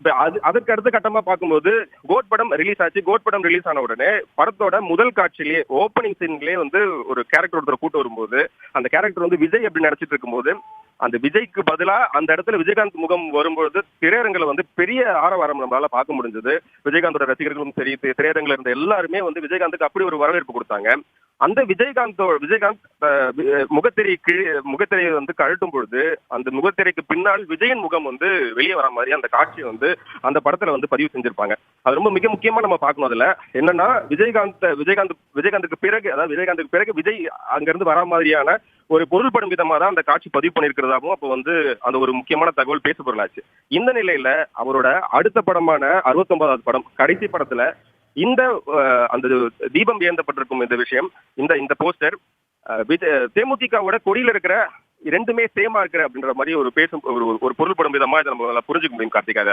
இப்ப அதற்கு அடுத்த கட்டமா பார்க்கும்போது கோட் படம் ரிலீஸ் ஆச்சு. கோட் படம் ரிலீஸ் ஆன உடனே படத்தோட முதல் காட்சியிலேயே ஓப்பனிங் சீன்லயே வந்து ஒரு கேரக்டர் ஒருத்தர் கூட்டு வரும்போது அந்த கேரக்டர் வந்து விஜய் அப்படி நடிச்சிட்டு இருக்கும்போது அந்த விஜய்க்கு பதிலா அந்த இடத்துல விஜயகாந்த் முகம் வரும்பொழுது திரையரங்குல வந்து பெரிய ஆரவாரம் நம்மளால பார்க்க முடிஞ்சது. விஜயகாந்தோட ரசிகர்களும் சரி, திரையரங்குல இருந்த எல்லாருமே வந்து விஜயகாந்துக்கு அப்படி ஒரு வரவேற்பு கொடுத்தாங்க. அந்த விஜயகாந்த் முகத்திரையை வந்து கழட்டும் பொழுது அந்த முகத்திரைக்கு பின்னால் விஜயன் முகம் வந்து வெளியே வர மாதிரி அந்த காட்சியை வந்து அந்த படத்துல வந்து பதிவு செஞ்சிருப்பாங்க. அது ரொம்ப மிக முக்கியமா நம்ம பார்க்கணும். அதுல என்னன்னா விஜயகாந்துக்கு பிறகு, அதாவது விஜயகாந்துக்கு பிறகு விஜய் அங்கிருந்து வர மாதிரியான ஒரு பொருள்படும் விதமா தான் அந்த காட்சி பதிவு பண்ணிருக்கிறதாகவும் அப்ப வந்து அந்த ஒரு முக்கியமான தகவல் பேசு பொருளாச்சு. இந்த நிலையில அவரோட அடுத்த படமான 69வது படம் கடைசி படத்துல இந்த அந்த தீபம் ஏந்தப்பட்டிருக்கும் இந்த விஷயம், இந்த போஸ்டர் தேமுதிகவோட கொடியில இருக்கிற இரண்டுமே சேமா இருக்கிற அப்படின்ற மாதிரி ஒரு பேசும் ஒரு பொருள்படும் விதமா இதை நம்ம புரிஞ்சுக்க முடியும் கார்த்திகாக.